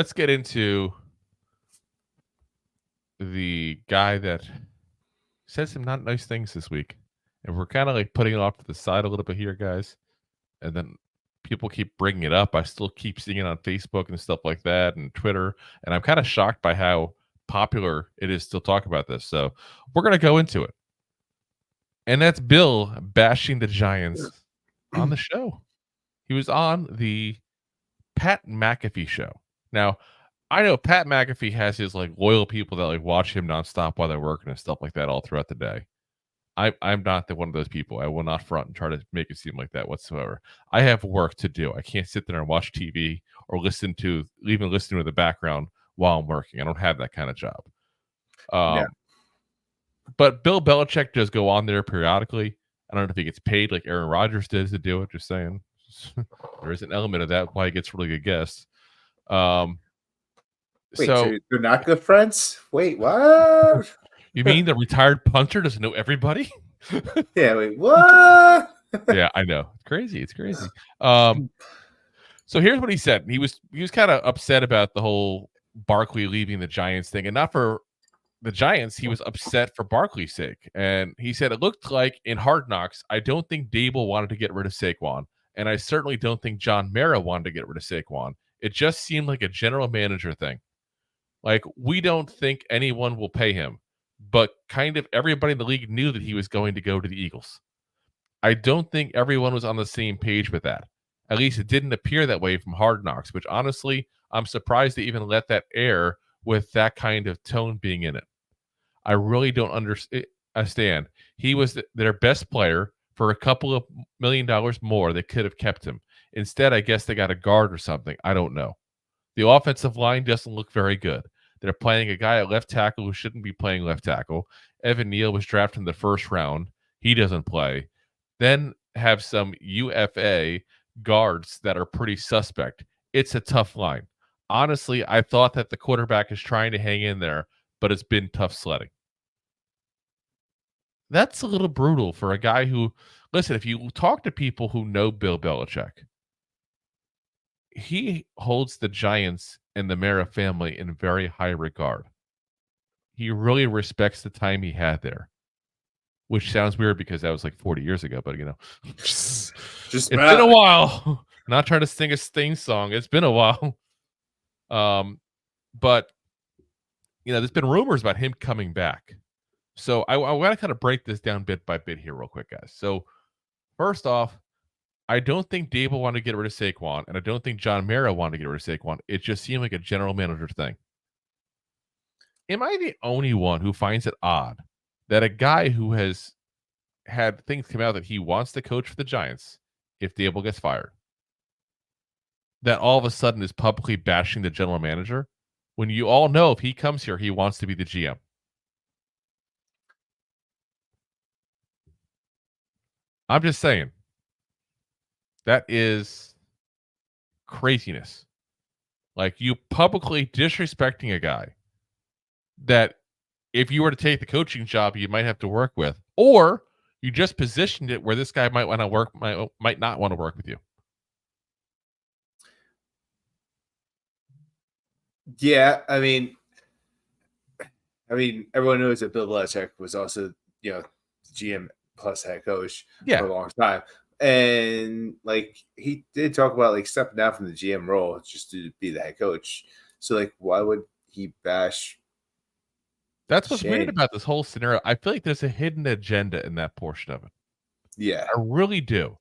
let's get into the guy that said some not nice things this week. And we're kind of like putting it off to the side a little bit here, guys. And then people keep bringing it up. I still keep seeing it on Facebook and stuff like that and Twitter. And I'm kind of shocked by how popular it is to talk about this. So we're going to go into it. And that's Bill bashing the Giants on the show. He was on the Pat McAfee show. Now, I know Pat McAfee has his like loyal people that like watch him nonstop while they're working and stuff like that all throughout the day. I'm not one of those people. I will not front and try to make it seem like that whatsoever. I have work to do. I can't sit there and watch TV or even listen to the background while I'm working. I don't have that kind of job. Yeah. But Bill Belichick does go on there periodically. I don't know if he gets paid like Aaron Rodgers did to do it. Just saying, there is an element of that why he gets really good guests. Wait, so they're not good friends? Wait, what? You mean the retired punter doesn't know everybody? Yeah, wait, what? Yeah, I know. It's crazy. It's crazy. So here's what he said. He was kind of upset about the whole Barkley leaving the Giants thing, and not for the Giants. He was upset for Barkley's sake. And he said, it looked like in Hard Knocks, I don't think Daboll wanted to get rid of Saquon, and I certainly don't think John Mara wanted to get rid of Saquon. It just seemed like a general manager thing. Like, we don't think anyone will pay him, but kind of everybody in the league knew that he was going to go to the Eagles. I don't think everyone was on the same page with that. At least it didn't appear that way from Hard Knocks, which honestly, I'm surprised they even let that air with that kind of tone being in it. I really don't understand. He was their best player for a couple of $1 million more. They could have kept him. Instead, I guess they got a guard or something. I don't know. The offensive line doesn't look very good. They're playing a guy at left tackle who shouldn't be playing left tackle. Evan Neal was drafted in the first round. He doesn't play. Then have some UFA guards that are pretty suspect. It's a tough line. Honestly, I thought that the quarterback is trying to hang in there, but it's been tough sledding. That's a little brutal for a guy who, listen, if you talk to people who know Bill Belichick, he holds the Giants and the Mara family in very high regard. He really respects the time he had there, which sounds weird because that was like 40 years ago, but it's been a while. Not trying to sing a Sting song. It's been a while. But there's been rumors about him coming back. So I want to kind of break this down bit by bit here real quick, guys. So first off, I don't think Daboll wanted to get rid of Saquon, and I don't think John Mara wanted to get rid of Saquon. It just seemed like a general manager thing. Am I the only one who finds it odd that a guy who has had things come out that he wants to coach for the Giants if Daboll gets fired, that all of a sudden is publicly bashing the general manager when you all know if he comes here, he wants to be the GM? I'm just saying. That is craziness. Like, you publicly disrespecting a guy that if you were to take the coaching job, you might have to work with, or you just positioned it where this guy might want to work, might not want to work with you. Yeah, I mean, everyone knows that Bill Belichick was also, GM plus head coach for a long time. And like, he did talk about like stepping down from the GM role just to be the head coach. So like, why would he bash? That's what's weird about this whole scenario. I feel like there's a hidden agenda in that portion of it. Yeah, I really do.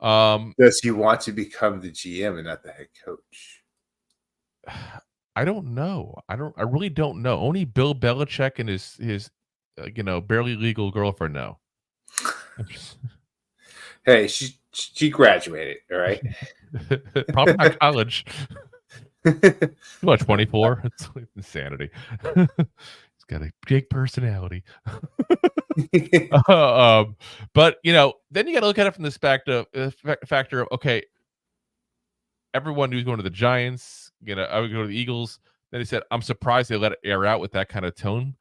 Does he want to become the GM and not the head coach? I don't know. I really don't know. Only Bill Belichick and his barely legal girlfriend know. Hey, she graduated, all right? Probably not college. What, 24? It's insanity. He's got a big personality. But then you got to look at it from this factor of, okay, everyone who's going to the Giants, I would go to the Eagles. Then he said, I'm surprised they let it air out with that kind of tone.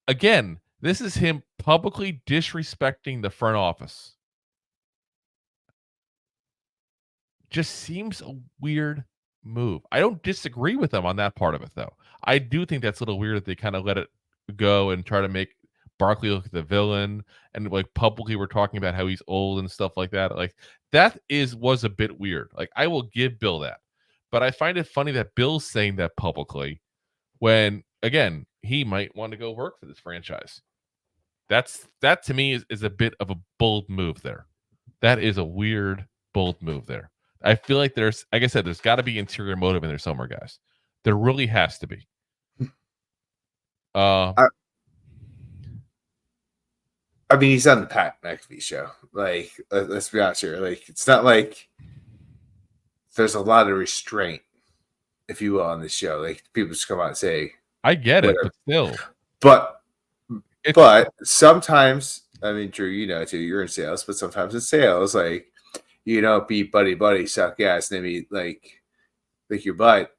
Again, this is him publicly disrespecting the front office. Just seems weird move. I don't disagree with them on that part of it, though. I do think that's a little weird that they kind of let it go and try to make Barkley look like the villain, and like publicly we're talking about how he's old and stuff like that. Like that was a bit weird. Like I will give Bill that, but I find it funny that Bill's saying that publicly when again he might want to go work for this franchise. That to me is a bit of a bold move there. That is a weird bold move there. I feel like there's, like I said, there's got to be interior motive in there somewhere, guys. There really has to be. I mean, he's on the Pat McAfee show. Like, let's be honest here. Like, it's not like there's a lot of restraint, if you will, on this show. Like, people just come out and say, I get whatever. It, but still. But sometimes, I mean, Drew, you know, too, you're in sales, but sometimes in sales, like, you don't be buddy, suck ass, and maybe like your butt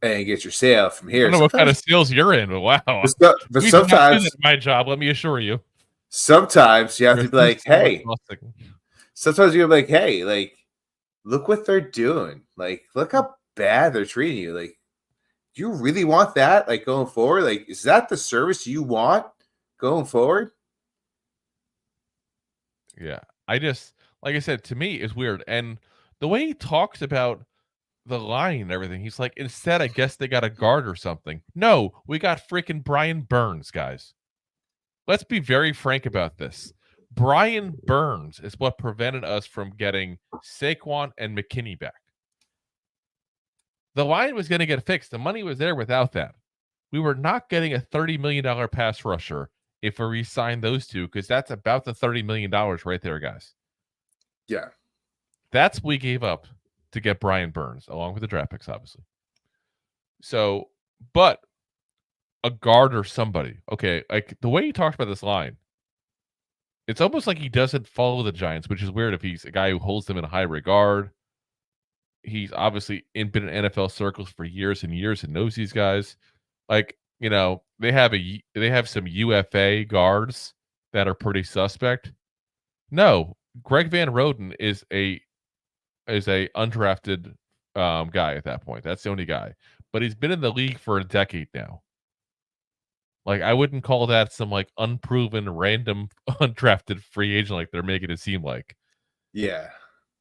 and get your sale from here. I don't know what kind of sales you're in, but wow. But sometimes my job, let me assure you. Sometimes you have to be like, hey. Sometimes you're like, hey, like, look what they're doing. Like, look how bad they're treating you. Like, do you really want that? Like going forward? Like, is that the service you want going forward? Yeah. I just, like I said, to me, it's weird. And the way he talks about the line and everything, he's like, instead, I guess they got a guard or something. No, we got freaking Brian Burns, guys. Let's be very frank about this. Brian Burns is what prevented us from getting Saquon and McKinney back. The line was going to get fixed. The money was there without that. We were not getting a $30 million pass rusher if we re-signed those two, because that's about the $30 million right there, guys. Yeah. That's what we gave up to get Brian Burns, along with the draft picks, obviously. So, but a guard or somebody. Okay, like the way he talks about this line, it's almost like he doesn't follow the Giants, which is weird if he's a guy who holds them in high regard. He's obviously been in NFL circles for years and years and knows these guys. Like, you know, they have some UFA guards that are pretty suspect. No, Greg Van Roten is a undrafted guy at that point. That's the only guy. But he's been in the league for a decade now. Like, I wouldn't call that some like unproven, random, undrafted free agent like they're making it seem like. Yeah.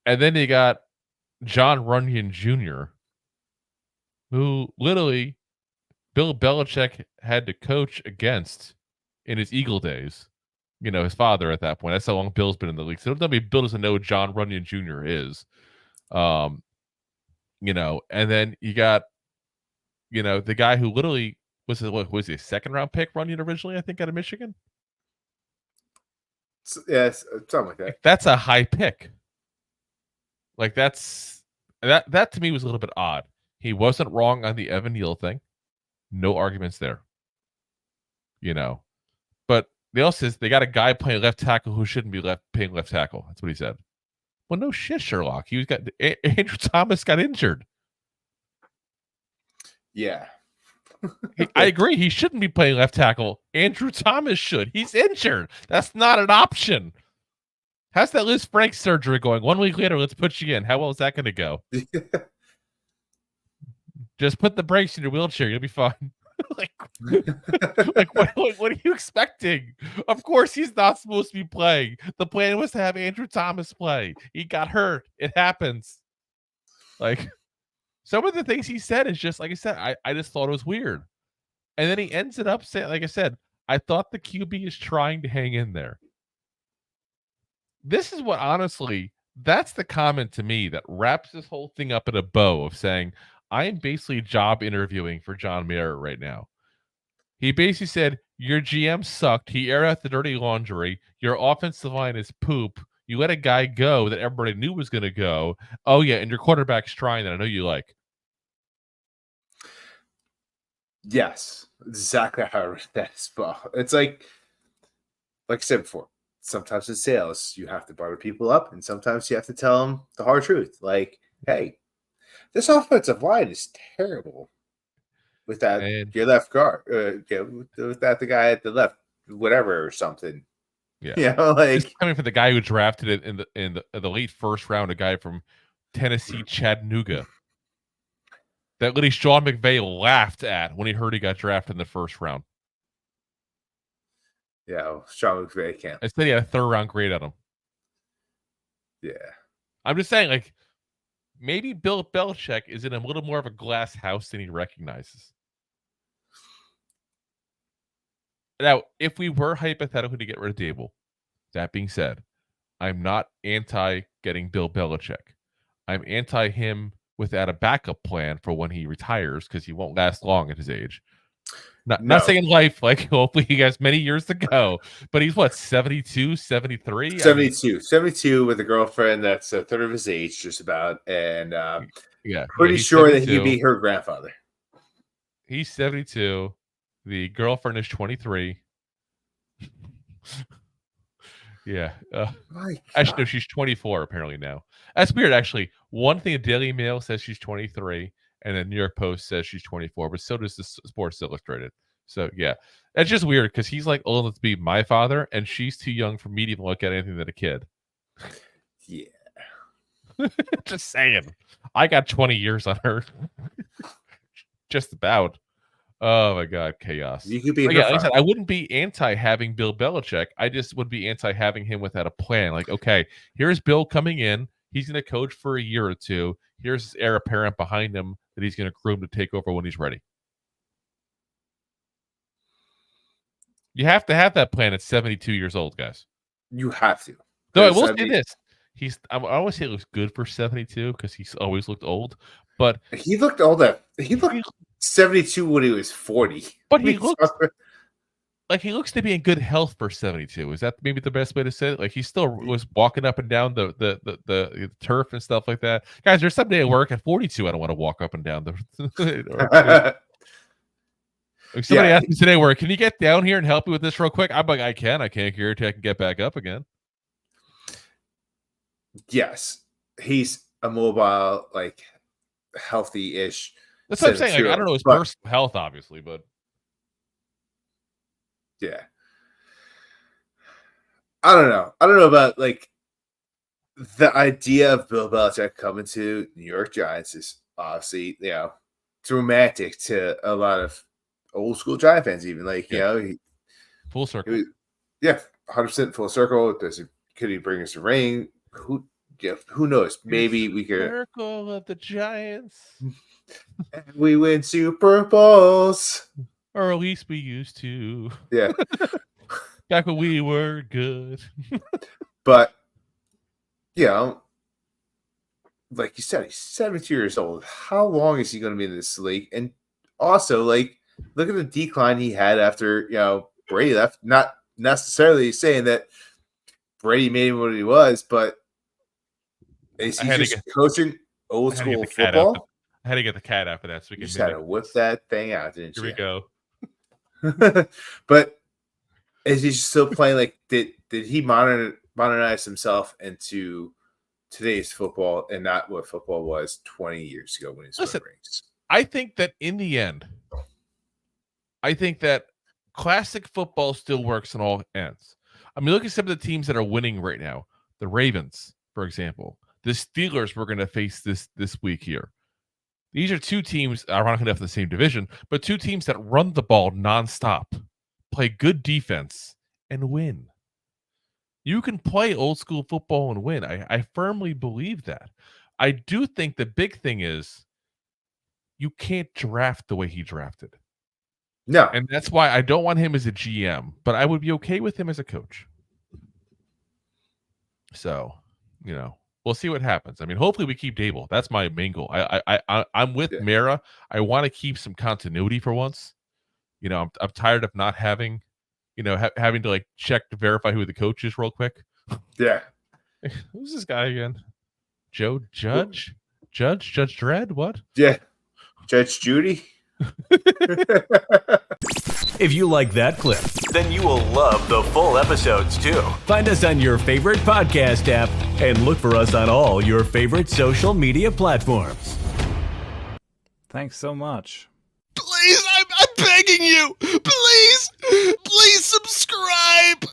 And then you got John Runyon Jr., who literally Bill Belichick had to coach against in his Eagle days. You know, his father at that point. That's how long Bill's been in the league. So don't tell me Bill doesn't know who John Runyon Jr. is. You know, and then you got, you know, the guy who literally was he a second round pick Runyon originally, I think, out of Michigan? Yes, something like that. That's a high pick. Like that to me was a little bit odd. He wasn't wrong on the Evan Neal thing. No arguments there. You know. But they also says they got a guy playing left tackle who shouldn't be playing left tackle. That's what he said. Well, no shit, Sherlock. Andrew Thomas got injured. Yeah. I agree. He shouldn't be playing left tackle. Andrew Thomas should. He's injured. That's not an option. How's that Liz Frank surgery going? 1 week later, let's put you in. How well is that going to go? Just put the brakes in your wheelchair. You'll be fine. like what are you expecting? Of course he's not supposed to be playing. The plan was to have Andrew Thomas play. He got hurt. It happens. Like, some of the things he said is just, like I said, I just thought it was weird. And then he ends it up saying, like I said, I thought the QB is trying to hang in there. This is what, honestly, that's the comment to me that wraps this whole thing up in a bow of saying, I am basically job interviewing for John Mara right now. He basically said, your GM sucked. He aired out the dirty laundry. Your offensive line is poop. You let a guy go that everybody knew was going to go. Oh, yeah, and your quarterback's trying that I know you like. Yes, exactly how I read that as well. It's like I said before, sometimes in sales, you have to butter people up, and sometimes you have to tell them the hard truth. Like, hey, this offensive line is terrible without your left guard. Without the guy at the left, whatever or something. Yeah, you know, like it's coming from the guy who drafted it in the late first round, a guy from Tennessee, Chattanooga. that literally Sean McVay laughed at when he heard he got drafted in the first round. Yeah, well, Sean McVay can't. Instead, he had a third-round grade on him. Yeah. I'm just saying, like, maybe Bill Belichick is in a little more of a glass house than he recognizes. Now, if we were hypothetically to get rid of Daboll, that being said, I'm not anti getting Bill Belichick. I'm anti him without a backup plan for when he retires because he won't last long at his age. Not saying life, like hopefully he has many years to go, but he's what, 72, 73? 72 with a girlfriend that's a third of his age, just about, and pretty he's sure 72. that he'd be her grandfather. He's 72. The girlfriend is 23. Yeah. Actually, no, she's 24 apparently now. That's weird, actually. One thing, the Daily Mail says she's 23, and the New York Post says she's 24, but so does the Sports Illustrated. So, yeah. That's just weird because he's like old enough to be my father, and she's too young for me to even look at anything than a kid. Yeah. Just saying. I got 20 years on her. Just about. Oh my God, chaos. You could be like I said, I wouldn't be anti having Bill Belichick. I just would be anti having him without a plan. Like, okay, here's Bill coming in. He's going to coach for a year or two. Here's his heir apparent behind him that he's going to groom to take over when he's ready. You have to have that plan at 72 years old, guys. You have to. Though I will say this. I always say he looks good for 72 because he's always looked old. But he looked older. He looked 72 when he was 40. But he looks like he looks to be in good health for 72. Is that maybe the best way to say it? Like he still was walking up and down the turf and stuff like that. Guys, there's some day at work at 42 I don't want to walk up and down the If somebody asked me today, where can you get down here and help me with this real quick? I'm like, I can't guarantee I can get back up again. Yes. He's a mobile, like healthy-ish. That's what I'm saying. Like, I don't know his personal health, obviously, but yeah. I don't know. I don't know about like the idea of Bill Belichick coming to New York Giants is obviously, it's romantic to a lot of old school Giant fans, even like, full circle. 100% full circle. Could he bring us a ring? Who knows? Maybe we could. Circle of the Giants. And we win Super Bowls. Or at least we used to. Yeah. Back when we were good. But, like you said, he's 72 years old. How long is he going to be in this league? And also, like, look at the decline he had after, Brady left. Not necessarily saying that Brady made him what he was, but is he just coaching old school football? I had to get the cat after that. So we can just had to whip that thing out, didn't you? Here we go. But is he still playing like did he modernize himself into today's football and not what football was 20 years ago when he was rings? I think that in the end, I think that classic football still works on all ends. I mean, look at some of the teams that are winning right now. The Ravens, for example. The Steelers we're going to face this week here. These are two teams, ironically enough, in the same division, but two teams that run the ball nonstop, play good defense, and win. You can play old school football and win. I firmly believe that. I do think the big thing is you can't draft the way he drafted. No. And that's why I don't want him as a GM, but I would be okay with him as a coach. So, we'll see what happens. I mean, hopefully we keep Daboll. That's my main goal. I'm with Mara. I want to keep some continuity for once. I'm tired of not having, having to like check to verify who the coach is real quick. Yeah. Who's this guy again? Joe Judge? Judge Dredd? What? Yeah. Judge Judy. If you like that clip, then you will love the full episodes too. Find us on your favorite podcast app and look for us on all your favorite social media platforms. Thanks so much. Please, I'm begging you. Please subscribe.